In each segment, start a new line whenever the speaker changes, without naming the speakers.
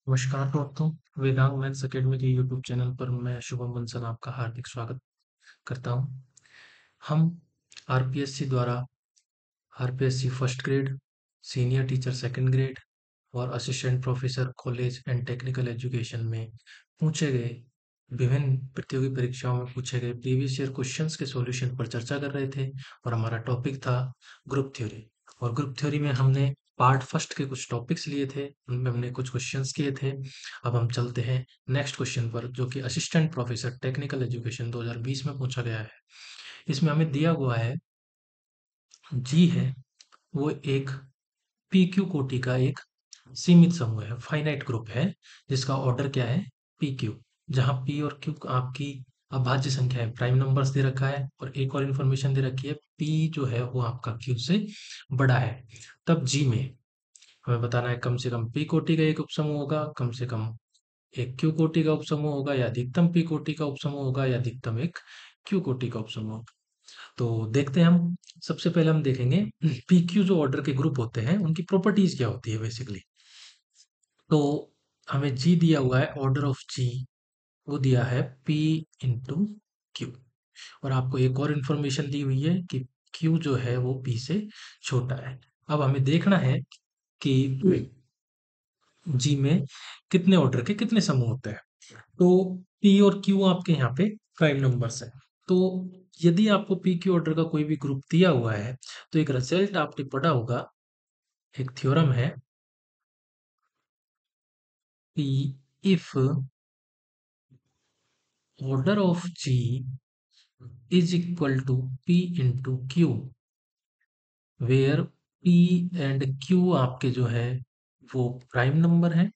नमस्कार दोस्तों, Vedang maths academy के यूट्यूब चैनल पर मैं शुभम बंसल आपका हार्दिक स्वागत करता हूं। हम आरपीएससी द्वारा RPSC first grade, senior teacher second grade और assistant professor college and technical education में पूछे गए विभिन्न प्रतियोगी परीक्षाओं में पूछे गए प्रीवियस ईयर क्वेश्चंस के सॉल्यूशन पर चर्चा कर रहे थे और हमारा टॉपिक था ग्रुप थ्योरी। और ग्रुप थ्योरी में हमने पार्ट फर्स्ट के कुछ टॉपिक्स लिए थे, उनमें हमने कुछ क्वेश्चंस किए थे। अब हम चलते हैं नेक्स्ट क्वेश्चन पर, जो कि असिस्टेंट प्रोफेसर टेक्निकल एजुकेशन 2020 में पूछा गया है। इसमें हमें दिया हुआ है जी है वो एक पीक्यू कोटि का एक सीमित समूह है, फाइनाइट ग्रुप है, जिसका ऑर्डर क्या है, पी क्यू। जहां पी और क्यू आपकी अभाज्य संख्या है, प्राइम नंबर्स दे रखा है, और एक और इन्फॉर्मेशन दे रखी है, पी जो है वो आपका क्यू से बड़ा है। तब जी में हमें बताना है कम से कम पी कोटि का एक उपसमूह होगा, कम से कम एक क्यू कोटि का उपसमूह होगा, या अधिकतम पी कोटि का उपसमूह होगा, या अधिकतम एक क्यू कोटि का उपसमूह होगा। तो देखते हैं हम। सबसे पहले हम देखेंगे पी क्यू जो ऑर्डर के ग्रुप होते हैं उनकी प्रॉपर्टीज क्या होती है बेसिकली। तो हमें जी दिया हुआ है, ऑर्डर ऑफ जी वो दिया है पी इंटू क्यू। और आपको एक और इन्फॉर्मेशन दी हुई है कि क्यू जो है वो पी से छोटा है। अब हमें देखना है कि जी में कितने ऑर्डर के कितने समूह होते हैं। तो पी और क्यू आपके यहाँ पे प्राइम नंबर्स है। तो यदि आपको पी क्यू ऑर्डर का कोई भी ग्रुप दिया हुआ है, तो एक रिजल्ट आपने पढ़ा होगा, एक थ्योरम है कि if order of G is equal to P into Q, where P and Q आपके जो है वो प्राइम नंबर है,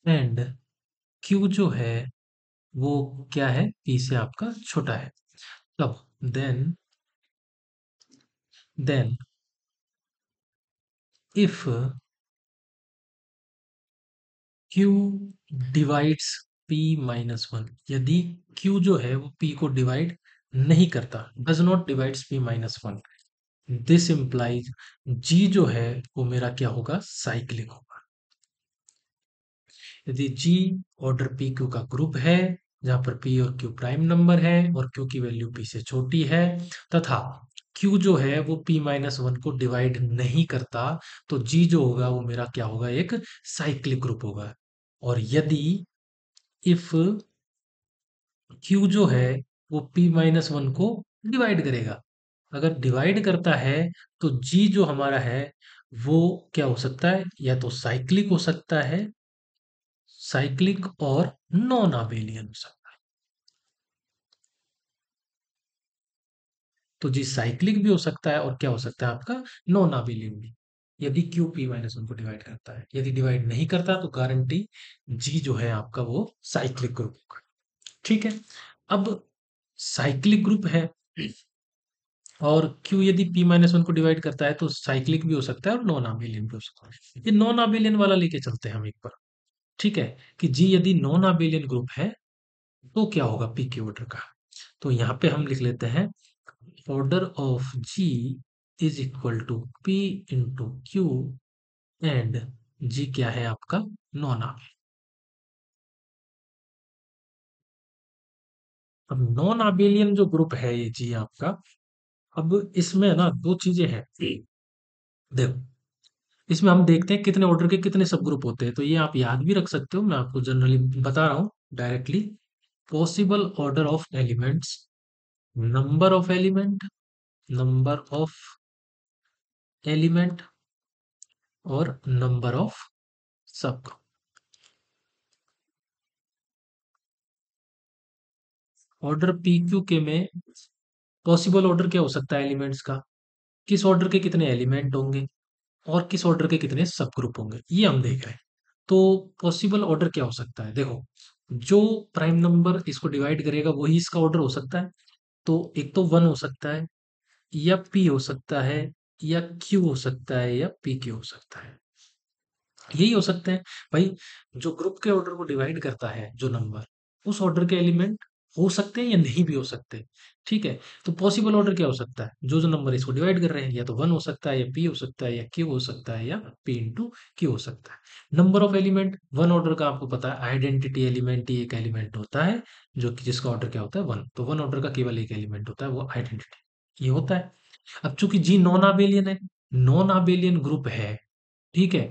एंड क्यू जो है वो क्या है, पी से आपका छोटा है। तब then if Q divides P minus one, यदि क्यू जो है वो पी को डिवाइड नहीं करता, does not divides P minus one, this implies G जो है वो मेरा क्या होगा, साइक्लिक होगा। यदि जी ऑर्डर पी क्यू का ग्रुप है, जहां पर पी और क्यू प्राइम नंबर है और क्यू की वैल्यू पी से छोटी है, तथा क्यू जो है वो पी माइनस वन को डिवाइड नहीं करता, तो जी जो होगा वो मेरा क्या होगा, एक साइक्लिक ग्रुप होगा। और यदि इफ क्यू जो है वो p माइनस वन को डिवाइड करेगा, अगर डिवाइड करता है, तो g जो हमारा है वो क्या हो सकता है, या तो साइक्लिक हो सकता है, साइक्लिक और नॉन अबेलियन हो सकता है। तो जी साइक्लिक भी हो सकता है और क्या हो सकता है आपका, नॉन अबेलियन भी, यदि क्यू p माइनस वन को डिवाइड करता है। यदि डिवाइड नहीं करता तो गारंटी जी जो है आपका वो साइक्लिक ग्रुप होगा। ठीक है। अब साइक्लिक ग्रुप है और क्यू यदि p माइनस वन को डिवाइड करता है, तो साइक्लिक भी हो सकता है और नॉन अबेलियन भी हो सकता है। ये नॉन अबेलियन वाला लेके चलते हैं हम एक बार। ठीक है, कि जी यदि नॉन अबेलियन ग्रुप है तो क्या होगा पी क्यू ऑर्डर का। तो यहाँ पे हम लिख लेते हैं order of G is equal to P into Q, and G क्या है आपका, नॉन अबेलियन। अब नॉन अबेलियन जो ग्रुप है ये जी आपका, अब इसमें ना दो चीजें हैं। देखो, इसमें हम देखते हैं कितने ऑर्डर के कितने सब ग्रुप होते हैं, तो ये आप याद भी रख सकते हो, मैं आपको जनरली बता रहा हूँ directly. Possible order of elements, number of element, number of element, और नंबर ऑफ सब ग्रुप। ऑर्डर पी क्यू के में पॉसिबल ऑर्डर क्या हो सकता है एलिमेंट्स का, किस ऑर्डर के कितने एलिमेंट होंगे और किस ऑर्डर के कितने सब ग्रुप होंगे, ये हम देख रहे हैं। तो पॉसिबल ऑर्डर क्या हो सकता है, देखो, जो प्राइम नंबर इसको डिवाइड करेगा वही इसका ऑर्डर हो सकता है। तो एक तो वन हो सकता है, या पी हो सकता है, या क्यू हो सकता है, या पी क्यू हो सकता है, यही हो सकते हैं भाई। जो ग्रुप के ऑर्डर को डिवाइड करता है जो नंबर, उस ऑर्डर के एलिमेंट हो सकते हैं या नहीं भी हो सकते। ठीक है, तो पॉसिबल ऑर्डर क्या हो सकता है, जो जो नंबर इसको डिवाइड कर रहे हैं, या तो वन हो सकता है, या पी हो सकता है, या क्यू हो सकता है, या पी इंटू क्यू हो सकता है। Number of element, one order का आपको पता है, आइडेंटिटी एलिमेंट ही एक एलिमेंट होता है, जो कि जिसका ऑर्डर क्या होता है, वन। तो वन ऑर्डर का केवल एक एलिमेंट होता है, वो आइडेंटिटी, ये होता है। अब चूंकि जी नॉन आबेलियन है, नॉन आबेलियन ग्रुप है, ठीक है,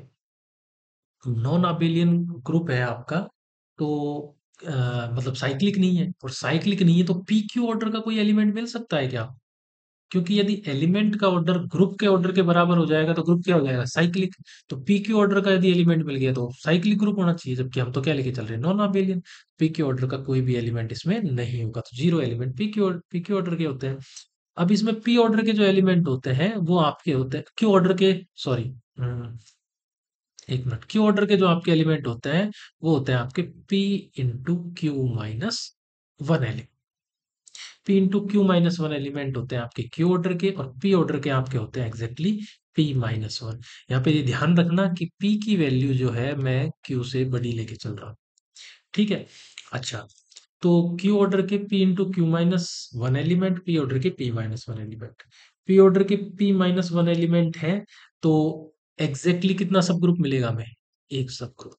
नॉन आबेलियन ग्रुप है आपका, तो मतलब साइक्लिक नहीं है, और साइक्लिक नहीं है तो पी क्यू ऑर्डर का कोई एलिमेंट मिल सकता है क्या? क्योंकि यदि एलिमेंट का ऑर्डर ग्रुप के ऑर्डर के बराबर हो जाएगा तो ग्रुप क्या हो जाएगा, साइक्लिक। तो पी क्यू ऑर्डर का यदि एलिमेंट मिल गया तो साइक्लिक ग्रुप होना चाहिए, जबकि हम तो क्या लेके चल रहे हैं, नॉन आबेलियन। पी क्यू ऑर्डर का कोई भी एलिमेंट इसमें नहीं होगा, तो zero element P Q order के होते हैं। अब इसमें पी ऑर्डर के जो एलिमेंट होते हैं वो आपके होते हैं क्यू ऑर्डर के, सॉरी, एक मिनट, क्यू ऑर्डर के जो आपके एलिमेंट होते हैं वो होते हैं आपके P into Q minus one element. P into Q minus one element होते हैं आपके क्यू ऑर्डर के, और पी ऑर्डर के आपके होते हैं एग्जैक्टली पी माइनस वन। यहाँ पे ये ध्यान रखना कि पी की वैल्यू जो है मैं क्यू से बड़ी लेके चल रहा हूँ, ठीक है। अच्छा, तो क्यू ऑर्डर के P into Q minus one element, P order के P minus one element, P order के पी माइनस वन एलिमेंट है, तो एग्जैक्टली कितना सब ग्रुप मिलेगा हमें, एक सब ग्रुप।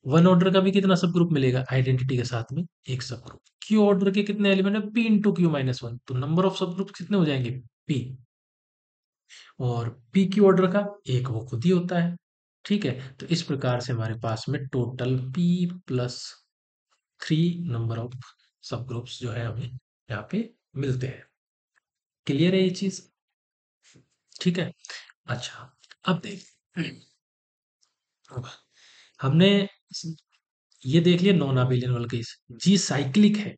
वन ऑर्डर का भी कितना सब ग्रुप मिलेगा आइडेंटिटी के साथ में, एक सब ग्रुप। क्यू ऑर्डर के कितने एलिमेंट है, P into Q minus one, तो नंबर ऑफ सब ग्रुप कितने हो जाएंगे, पी। और पी क्यू ऑर्डर का एक वो खुद ही होता है, ठीक है। तो इस प्रकार से हमारे पास में total P plus three number of सब ग्रुप्स जो है हमें यहाँ पे मिलते हैं। क्लियर है ये चीज, ठीक है। अच्छा, अब देख, हमने ये देख लिया नॉन अबेलियन वाला केस, जी साइक्लिक है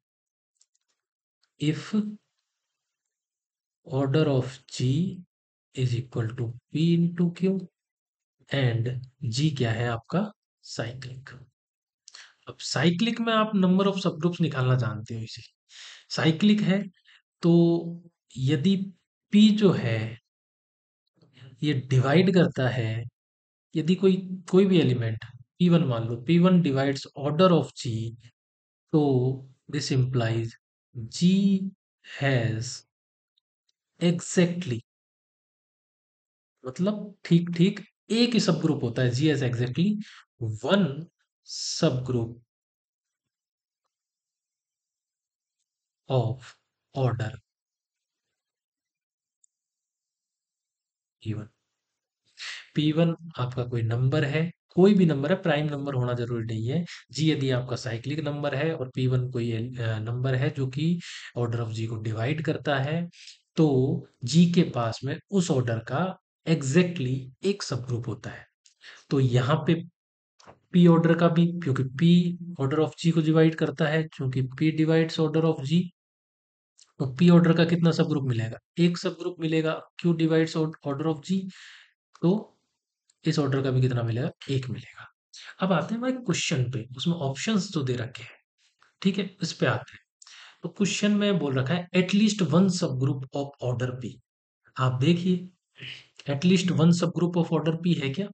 if order of G is equal to P into Q, and G क्या है आपका, साइक्लिक। अब साइक्लिक में आप नंबर ऑफ सब ग्रुप्स निकालना जानते हो इसे, साइक्लिक है तो यदि पी जो है ये डिवाइड करता है, यदि कोई कोई भी एलिमेंट पी वन मान लो, P one divides order of G, तो this implies G has exactly, मतलब ठीक ठीक एक ही सब ग्रुप होता है, G has exactly one subgroup of order E1। P1 आपका कोई नंबर है, कोई भी नंबर है, प्राइम नंबर होना जरूरी नहीं है। जी यदि आपका साइक्लिक नंबर है और P1 कोई नंबर है जो कि ऑर्डर ऑफ जी को डिवाइड करता है, तो जी के पास में उस ऑर्डर का एग्जैक्टली एक सब ग्रुप होता है। तो यहाँ पे पी ऑर्डर का भी, क्योंकि पी ऑर्डर ऑफ जी को डिवाइड करता है, क्योंकि P divides order of G, तो पी ऑर्डर का कितना सब ग्रुप मिलेगा, एक सब ग्रुप मिलेगा। Q divides order of G, तो इस ऑर्डर का भी कितना मिलेगा, एक मिलेगा। अब आते हैं भाई क्वेश्चन पे, उसमें ऑप्शंस जो दे रखे हैं, ठीक है, इस पे आते हैं। तो क्वेश्चन में बोल रखा है at least one subgroup of order P. आप देखिए, at least one subgroup of order P है क्या,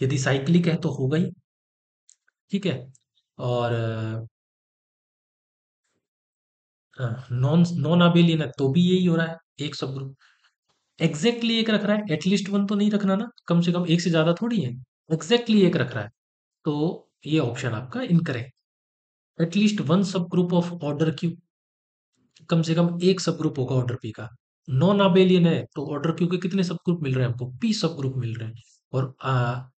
यदि साइक्लिक है तो होगा ही, ठीक है। और नॉन नॉन अबेलियन है तो भी यही हो रहा है, एक सब ग्रुप। एग्जैक्टली एक रख रहा है, एटलीस्ट वन तो नहीं रखना ना, कम से कम एक से ज्यादा थोड़ी है, एग्जैक्टली एक रख रहा है, तो ये ऑप्शन आपका incorrect. At least one subgroup of order Q, कम से कम एक सब ग्रुप होगा ऑर्डर पी का। नॉन अबेलियन है तो ऑर्डर क्यू के कितने सब ग्रुप मिल रहे हैं हमको, पी सब ग्रुप मिल रहे हैं। और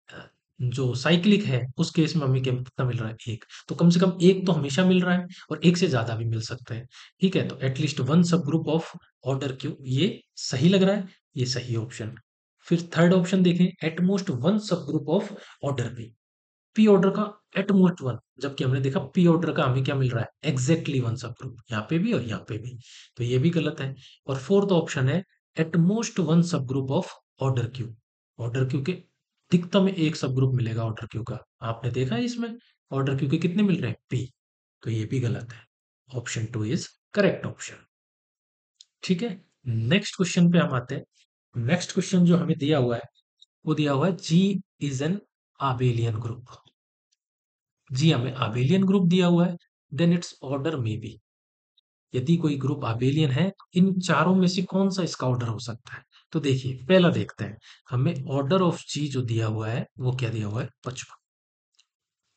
जो साइक्लिक है उस केस में हमें क्या कितना मिल रहा है, एक। तो कम से कम एक तो हमेशा मिल रहा है, और एक से ज्यादा भी मिल सकता है, ठीक है। तो at least one subgroup of order Q, ये सही लग रहा है, ये सही ऑप्शन। फिर थर्ड ऑप्शन देखें, at most one subgroup of order P, P order का एटमोस्ट वन, जबकि हमने देखा पी ऑर्डर का हमें क्या मिल रहा है, एग्जैक्टली वन सब ग्रुप, यहाँ पे भी और यहाँ पे भी, तो ये भी गलत है। और फोर्थ ऑप्शन है at most one subgroup of order Q, order Q के अधिकतम एक सब ग्रुप मिलेगा ऑर्डर क्यू का, आपने देखा है इसमें ऑर्डर क्यू के कितने मिल रहे हैं, पी, तो ये भी गलत है। Option two is correct option, ठीक है। नेक्स्ट क्वेश्चन पे हम आते हैं। नेक्स्ट क्वेश्चन जो हमें दिया हुआ है वो दिया हुआ है जी इज एन आबेलियन ग्रुप। जी हमें अबेलियन ग्रुप दिया हुआ है, देन इट्स ऑर्डर में बी। यदि कोई ग्रुप आबेलियन है तो इन चारों में से कौन सा इसका ऑर्डर हो सकता है? तो देखिए पहला देखते हैं। हमें ऑर्डर ऑफ जी जो दिया हुआ है वो क्या दिया हुआ है? 55।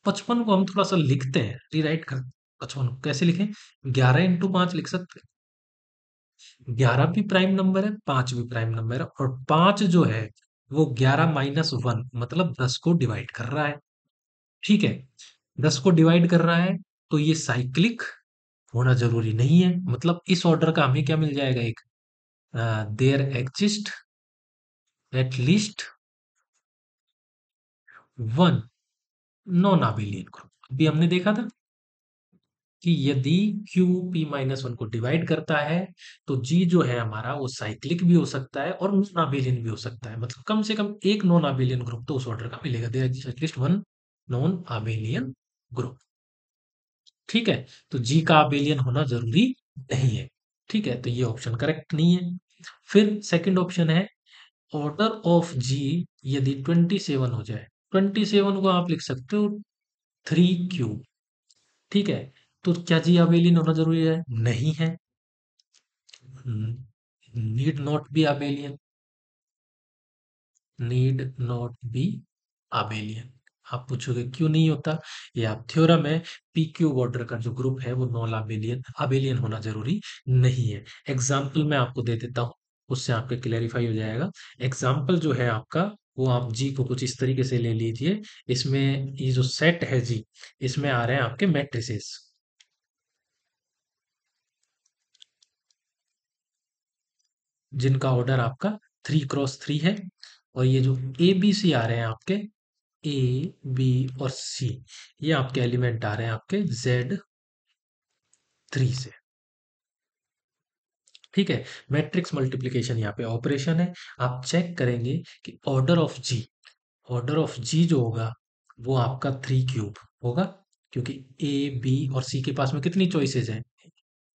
55 को हम थोड़ा सा लिखते हैं, रीराइट कर। 55 को कैसे लिखें? 11 × 5 लिख सकते हैं। 11 भी प्राइम नंबर है, 5 भी प्राइम नंबर है, और 5 जो है वो 11 - 1 मतलब 10 को डिवाइड कर रहा है। ठीक है, 10 को डिवाइड कर रहा है, तो ये साइक्लिक होना जरूरी नहीं है। मतलब इस ऑर्डर का हमें क्या मिल जाएगा? एक there exist at least one non abelian group. अभी हमने देखा था कि यदि Q P - 1 को डिवाइड करता है तो G जो है हमारा वो साइक्लिक भी हो सकता है और नॉन अबेलियन भी हो सकता है। मतलब कम से कम एक नॉन अबेलियन ग्रुप तो उस ऑर्डर का मिलेगा। There exist at least one non abelian group. ठीक है, तो G का अबेलियन होना जरूरी नहीं है। ठीक है, तो ये ऑप्शन करेक्ट नहीं है। फिर सेकंड ऑप्शन है ऑर्डर ऑफ G यदि 27 हो जाए। 27 को आप लिख सकते हो 3 क्यूब। ठीक है, तो क्या जी अबेलियन होना जरूरी है? नहीं है। Need not be abelian. Need not be abelian. आप पूछोगे क्यों नहीं होता? ये आप थ्योरम है, पी क्यूब ऑर्डर का जो ग्रुप है वो नॉन अबेलियन अबेलियन होना जरूरी नहीं है। एग्जाम्पल मैं आपको दे देता हूँ, उससे आपके क्लेरिफाई हो जाएगा। एग्जाम्पल जो है आपका, वो आप जी को कुछ इस तरीके से ले लीजिए। इसमें ये जो सेट है जी, इसमें आ रहे हैं आपके मैट्रिसेस जिनका ऑर्डर आपका 3 × 3 है। और ये जो ए बी सी आ रहे हैं आपके, ए बी और सी, ये आपके एलिमेंट आ रहे हैं आपके Z3 से। ठीक है, मैट्रिक्स मल्टीप्लिकेशन यहाँ पे ऑपरेशन है। आप चेक करेंगे कि ऑर्डर ऑफ जी जो होगा वो आपका 3 क्यूब होगा। क्योंकि ए बी और सी के पास में कितनी चॉइसेस हैं?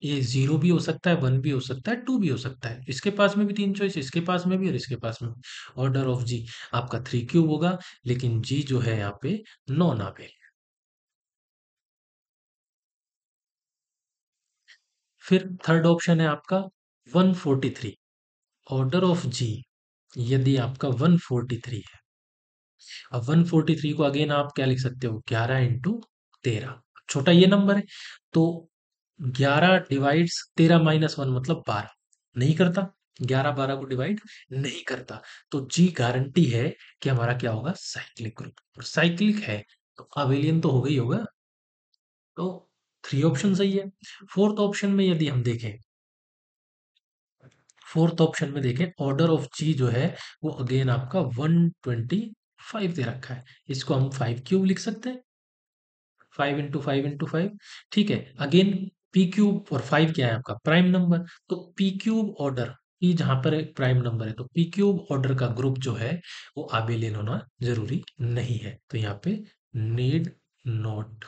ये 0 भी हो सकता है, 1 भी हो सकता है, 2 भी हो सकता है। इसके पास में भी 3 चॉइस, इसके पास में भी और इसके पास में भी। ऑर्डर ऑफ जी आपका 3 क्यूब होगा, लेकिन जी जो है यहाँ पे नॉन आबेल। फिर थर्ड ऑप्शन है आपका 143। ऑर्डर ऑफ जी यदि आपका 143 है। अब 143 को अगेन आप क्या लिख सकते हो? 11 × 13। छोटा ये नंबर है, तो 11 डिवाइड्स 13 - 1 मतलब 12 नहीं करता। 11 12 को डिवाइड नहीं करता। तो जी गारंटी है कि हमारा क्या होगा? Cyclic group. और साइक्लिक है तो अबेलियन तो हो गई होगा। तो थ्री ऑप्शन सही है। फोर्थ ऑप्शन में यदि हम देखें, फोर्थ ऑप्शन में देखें, ऑर्डर ऑफ जी जो है वो अगेन आपका 125 दे रखा है। इसको हम 5 क्यूब लिख सकते हैं। 5 × 5 × 5। ठीक है, अगेन पी क्यूब और 5 क्या है आपका? Prime number. तो पी क्यूब ऑर्डर, पी जहां पर एक प्राइम नंबर है तो पी क्यूब ऑर्डर का ग्रुप जो है वो आबेलियन होना जरूरी नहीं है। तो यहाँ पे नीड नॉट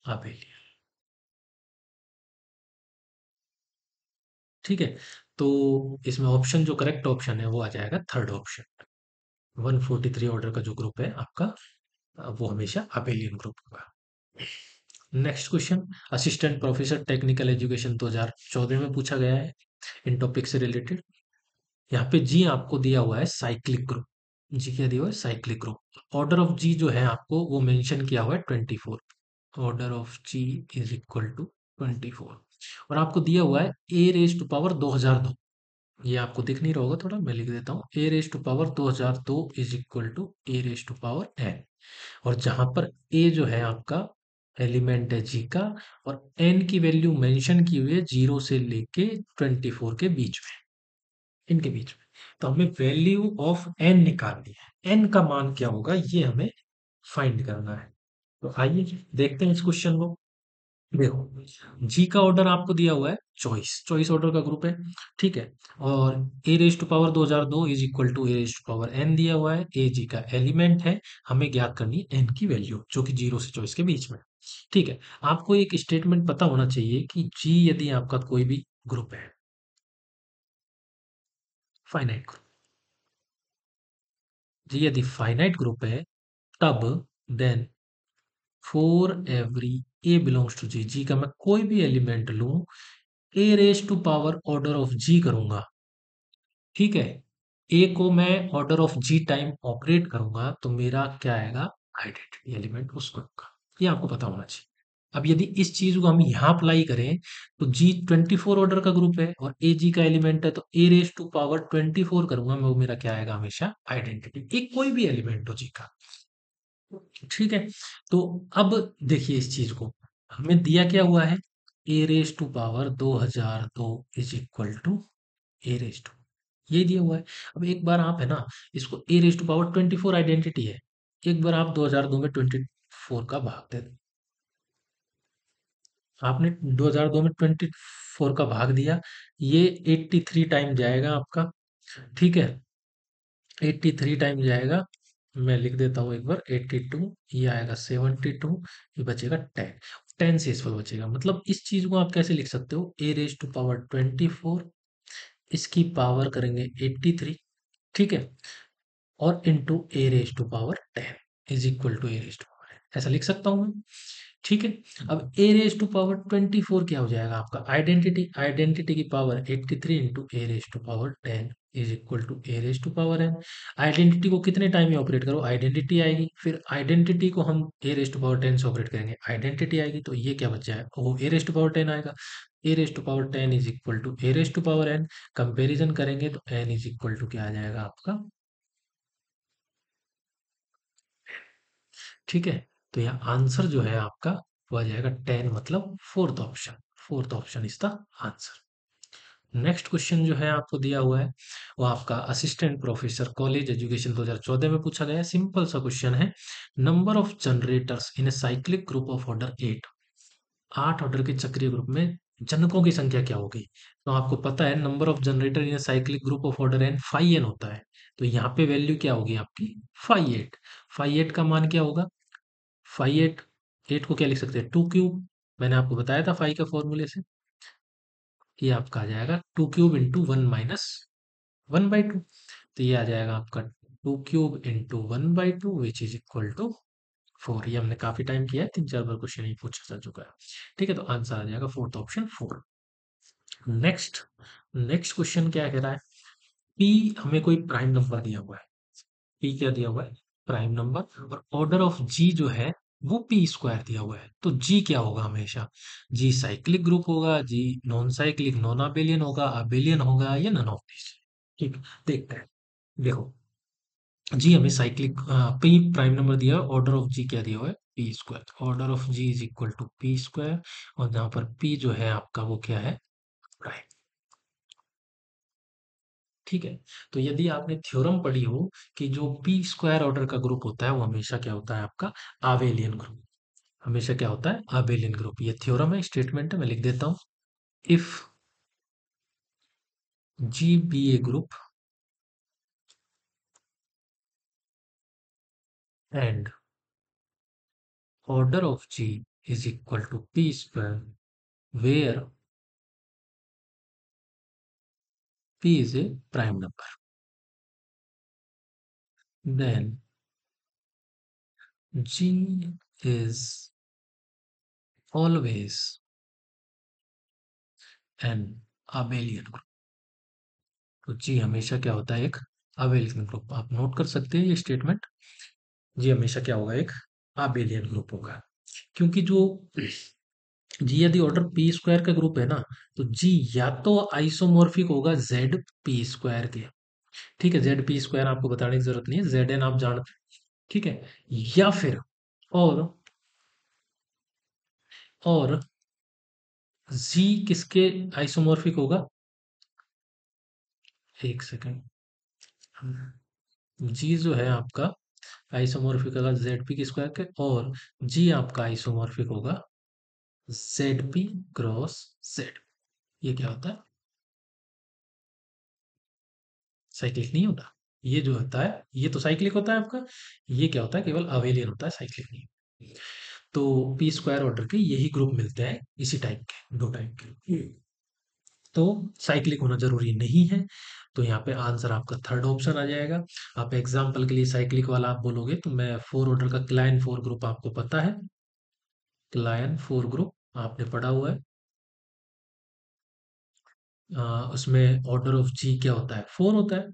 आबेलियन। ठीक है, तो इसमें ऑप्शन जो करेक्ट ऑप्शन है वो आ जाएगा थर्ड ऑप्शन। 143 ऑर्डर का जो ग्रुप है आपका, वो हमेशा अबेलियन ग्रुप होगा। Next question, assistant professor technical education 2014 में पूछा गया है इन टॉपिक से रिलेटेड। यहाँ पे जी आपको दिया हुआ है साइक्लिक ग्रुप। जी क्या दिया हुआ है? Cyclic group. Order of G जो है आपको वो मेंशन किया हुआ है 24। Order of G is equal to 24। और आपको दिया हुआ है ए रेज टू पावर 2002। ये आपको दिख नहीं रहा होगा, थोड़ा मैं लिख देता हूँ। A raise to power 2002 is equal to A raise to power 10। और जहां पर ए जो है आपका एलिमेंट है जी का, और एन की वैल्यू मेंशन की हुई है 0 से लेके 24 के बीच में, इनके बीच में। तो हमें वैल्यू ऑफ एन निकालनी है। एन का मान क्या होगा ये हमें फाइंड करना है। तो आइए देखते हैं इस क्वेश्चन को। देखो, जी का ऑर्डर आपको दिया हुआ है चॉइस, चॉइस ऑर्डर का ग्रुप है। ठीक है, और A raise to power 2002 is equal to A raise to power N दिया हुआ है। ए जी का एलिमेंट है, हमें ज्ञात करनी है एन की वैल्यू जो कि 0 से चॉइस के बीच में। ठीक है, आपको एक स्टेटमेंट पता होना चाहिए कि जी यदि आपका कोई भी ग्रुप है, फाइनाइट ग्रुप, जी यदि फाइनाइट ग्रुप है, तब then for every A belongs to G, G का मैं कोई भी एलिमेंट लूं, A raise to power order of G करूंगा, ठीक है। ए को मैं order of G time operate करूंगा तो मेरा क्या आएगा, आइडेंटिटी एलिमेंट उस ग्रुप का। ये आपको पता होना चाहिए। अब यदि इस चीज को हम यहाँ अप्लाई करें तो जी 24 ऑर्डर का ग्रुप है और ए जी का एलिमेंट है, तो ए रेज टू पावर 24 करूंगा मैं, वो मेरा क्या आएगा, हमेशा आइडेंटिटी, एक कोई भी एलिमेंट हो जी का, ठीक है। तो अब देखिए इस चीज को, हमें दिया क्या हुआ है, A raise to power 2002 is equal to A raise to, ये दिया हुआ है। अब एक बार आप है ना, इसको ए रेज टू पावर 24 आइडेंटिटी है, एक बार आप 2002 में 24 का भाग दे दो। आपने 2002 में 24 का भाग दिया, ये 83 टाइम जाएगा आपका, ठीक है। 83 टाइम जाएगा, मैं लिख देता हूँ एक बार, 82, ये आएगा 72, ये बचेगा 10, 10 शेषफल बचेगा। मतलब इस चीज को आप कैसे लिख सकते हो, ए रेज टू पावर 24, इसकी पावर करेंगे 83, ठीक है, और into A raise to power 10 is equal to A raise to power 10, ऐसा लिख सकता हूँ मैं, ठीक है। अब ए रेज टू पावर 24 क्या हो जाएगा आपका, आइडेंटिटी, आइडेंटिटी की power 83 into A raise to power 10 is equal to A raise to power N. Identity को कितने टाइम में ऑपरेट करो, आइडेंटिटी आएगी, फिर आइडेंटिटी को हम ए रेज टू पावर 10 से ऑपरेट करेंगे, आइडेंटिटी आएगी, तो ये क्या बच जाए, वो ए रेज टू पावर 10 आएगा। A raise to power 10 is equal to A raise to power N, comparison करेंगे तो एन इज इक्वल टू क्या आ जाएगा आपका, ठीक है। तो यहाँ आंसर जो है आपका वो आ जाएगा 10, मतलब fourth option, fourth option is the answer. Next question जो है आपको दिया हुआ है वो आपका असिस्टेंट प्रोफेसर कॉलेज एजुकेशन 2014 में पूछा गया है। सिंपल सा क्वेश्चन है, number of generators in a cyclic group of order 8, 8 order के चक्रीय ग्रुप में जनकों की संख्या क्या होगी। तो आपको पता है number of generator in a cyclic group of order N phi N होता है, तो यहाँ पे वैल्यू क्या होगी आपकी, फाई एट। फाई एट का मान क्या होगा, फाई एट, एट को क्या लिख सकते हैं, टू क्यूब, मैंने आपको बताया था फाई का फॉर्मूले से, ये आपका आ जाएगा two cube into one minus one by two, तो ये आ जाएगा आपका two cube into one by two which is equal to 4। ये हमने काफी टाइम किया है, 3-4 बार क्वेश्चन ही पूछा जा चुका है, ठीक है। तो आंसर आ जाएगा fourth option 4। Next, next question क्या कह रहा है, पी हमें कोई प्राइम नंबर दिया हुआ है, पी क्या दिया हुआ है, प्राइम नंबर, और ऑर्डर ऑफ जी जो है वो पी स्क्वायर दिया हुआ है, तो जी क्या होगा हमेशा, जी साइक्लिक ग्रुप होगा, जी नॉन साइक्लिक नॉन अबेलियन होगा, अबेलियन होगा, या नन ऑफ दिस, ठीक। देखते हैं, देखो, जी हमें साइक्लिक पी प्राइम नंबर दिया है, ऑर्डर ऑफ जी क्या दिया हुआ है, P square, order of G is equal to P square, और जहां पर पी जो है आपका वो क्या है, प्राइम, ठीक है। तो यदि आपने थ्योरम पढ़ी हो कि जो पी स्क्वायर ऑर्डर का ग्रुप होता है वो हमेशा क्या होता है आपका, आबेलियन ग्रुप, हमेशा क्या होता है, आबेलियन ग्रुप, ये थ्योरम है, स्टेटमेंट है, मैं लिख देता हूं, if G be a group and order of G is equal to P square where P is a prime number, then G is always an abelian group। तो G हमेशा क्या होता है, एक abelian ग्रुप, आप नोट कर सकते हैं ये स्टेटमेंट, G हमेशा क्या होगा, एक abelian ग्रुप होगा, क्योंकि जो G यदि ऑर्डर पी स्क्वायर का ग्रुप है ना, तो G या तो आइसोमॉर्फिक होगा जेड पी स्क्वायर के, ठीक है, जेड पी स्क्वायर आपको बताने की जरूरत नहीं है, जेड एन आप जानते हैं, ठीक है, या फिर और और जी किसके आइसोमॉर्फिक होगा, एक सेकंड, जी जो है आपका आइसोमॉर्फिक होगा जेड पी की स्क्वायर के, और जी आपका आइसोमॉर्फिक होगा जेड पी क्रॉस जेड। ये क्या होता है, साइक्लिक नहीं होता, ये जो होता है ये तो साइक्लिक होता है आपका, ये क्या होता है, केवल अवेलियन होता है, साइक्लिक नहीं। तो पी स्क्वायर ऑर्डर के यही ग्रुप मिलते हैं, इसी टाइप के, दो टाइप के, तो साइक्लिक होना जरूरी नहीं है। तो यहाँ पे आंसर आपका थर्ड ऑप्शन आ जाएगा। आप एग्जाम्पल के लिए साइक्लिक वाला आप बोलोगे तो मैं फोर ऑर्डर का क्लाइन फोर ग्रुप आपको पता है, क्लायन फोर ग्रुप आपने पढ़ा हुआ है। उसमें ऑर्डर ऑफ जी क्या होता है? फोर होता है।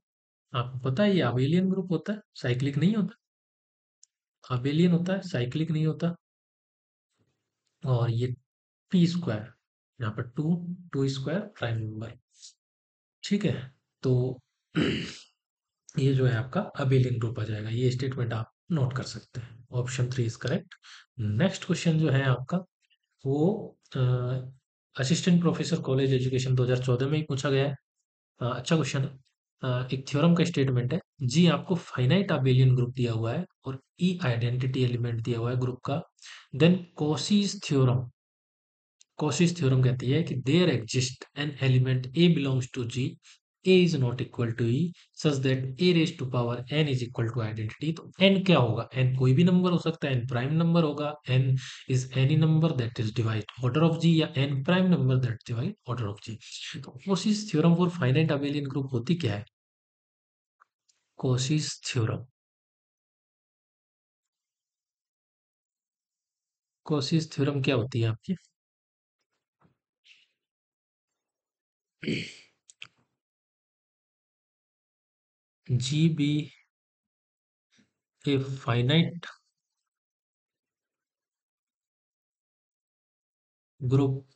आपको पता है ये अबेलियन ग्रुप होता है, साइक्लिक नहीं होता। अबेलियन होता है, साइक्लिक नहीं होता। और ये पी स्क्वायर, यहाँ पर two, two square prime number. ठीक है, तो ये जो है आपका अबेलियन ग्रुप आ जाएगा। ये स्टेटमेंट आप नोट कर सकते हैं। Option three is correct. Next question जो है आपका वो असिस्टेंट प्रोफेसर कॉलेज एजुकेशन 2014 में ही पूछा गया है। अच्छा क्वेश्चन है। एक थ्योरम का स्टेटमेंट है, जी आपको फाइनाइट अबेलियन ग्रुप दिया हुआ है और ई आइडेंटिटी एलिमेंट दिया हुआ है ग्रुप का। देन कोशिश थ्योरम कहती है कि there exist an element A belongs to G, A is not equal to E, such that A raise to power N is equal to identity. तो एन क्या होगा? एन कोई भी नंबर हो सकता है, एन प्राइम नंबर होगा। N is any number that is divide order of G, या N prime number that divide order of G. तो Cauchy theorem for finite abelian group होती क्या है? कोशिश थ्योरम, कोशिश थ्योरम क्या होती है आपकी? G be a finite group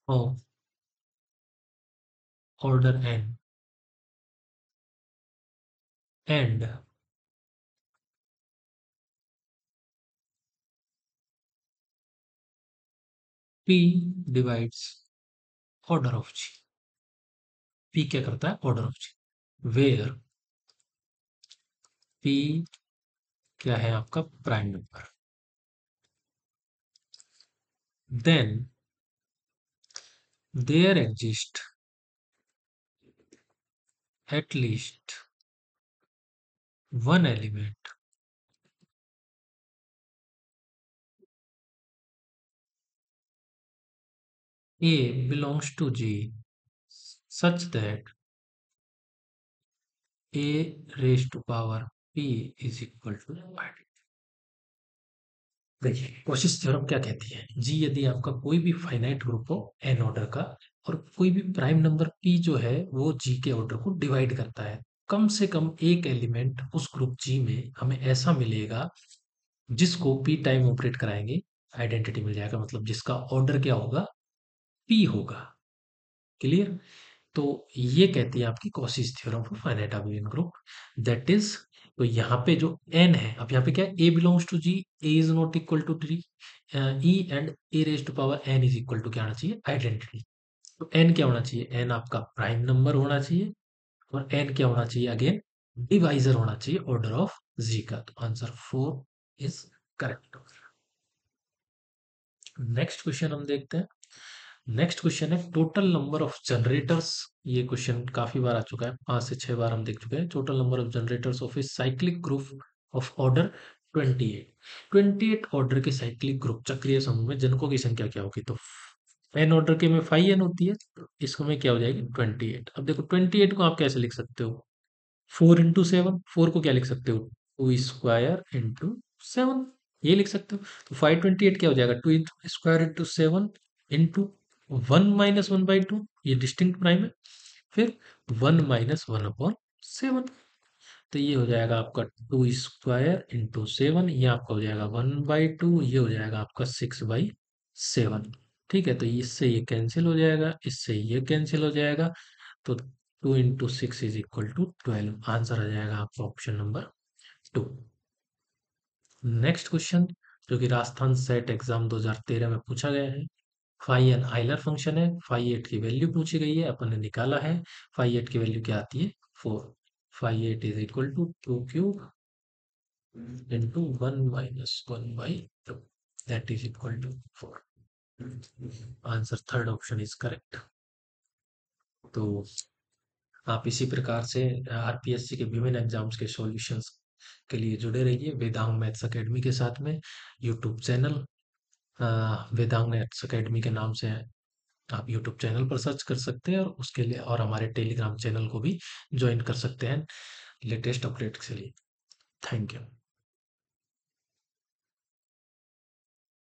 of order N and P divides order of G. P क्या करता है? Order of G. Where P क्या है आपका? Prime number. Then there exist at least one element A belongs to G such that A raised to power P is equal to identity. देखिए कोशिश theorem क्या कहती है, जी यदि आपका कोई भी फाइनाइट ग्रुप हो एन ऑर्डर का, और कोई भी प्राइम नंबर पी जो है वो जी के ऑर्डर को डिवाइड करता है, कम से कम एक एलिमेंट उस ग्रुप जी में हमें ऐसा मिलेगा जिसको पी टाइम ऑपरेट कराएंगे आइडेंटिटी मिल जाएगा। मतलब जिसका ऑर्डर क्या होगा? पी होगा। क्लियर? तो ये कहती है आपकी Cauchy theorem for finite abelian group. That is, तो यहाँ पे जो n है, अब यहाँ पे क्या है? a belongs to g, a is not equal to d, e and a raise to power n is equal to क्या होना चाहिए? आइडेंटिटी। तो n क्या होना चाहिए? n आपका प्राइम नंबर होना चाहिए, और n क्या होना चाहिए? अगेन डिवाइजर होना चाहिए ऑर्डर ऑफ g का। तो answer four is correct. Next question हम देखते हैं। नेक्स्ट क्वेश्चन है टोटल नंबर ऑफ जनरेटर्स। ये क्वेश्चन काफी बार आ चुका है, 5 से 6 बार हम देख चुके हैं। Total number of generators of A cyclic group of order 28। 28 order के साइक्लिक ग्रुप चक्रीय समूह में जनकों की संख्या क्या होगी? तो एन ऑर्डर के में 5n होती है, तो इसको में क्या हो जाएगी? 28। अब देखो 28 को आप कैसे लिख सकते हो? 4 into 7। फोर को क्या लिख सकते हो? 2 स्क्वायर इंटू 7, ये लिख सकते हो। तो 528 क्या हो जाएगा? 2 स्क्वायर इंटू 7 इंटू 1 - 1/2, ये डिस्टिंक्ट प्राइम है। फिर 1 - 1/7, तो ये हो जाएगा आपका 2 स्क्वायर इंटू 7, ये आपका हो जाएगा 1/2, ये हो जाएगा आपका 6/7। ठीक है, तो इससे ये कैंसिल हो जाएगा, इससे ये कैंसिल हो जाएगा। तो 2 into 6 = 12। आंसर आ जाएगा आपका ऑप्शन नंबर 2। नेक्स्ट क्वेश्चन जो कि राजस्थान सेट एग्जाम 2013 में पूछा गया है। फाई एन आइलर फंक्शन है, फाई एट की वैल्यू पूछी गई है, अपन ने निकाला है। फाई एट की वैल्यू क्या आती है? 4। Phi eight is equal to 2³ इंटू 1 - 1/2, that is equal to 4। Answer third option is correct. तो आप इसी प्रकार से आरपीएससी के विभिन्न एग्जाम्स के सॉल्यूशंस के लिए जुड़े रहिए वेदांग मैथ्स एकेडमी के साथ में। YouTube channel Vedang maths academy के नाम से आप यूट्यूब चैनल पर सर्च कर सकते हैं, और उसके लिए और हमारे टेलीग्राम चैनल को भी ज्वाइन कर सकते हैं लेटेस्ट अपडेट्स के लिए। Thank you.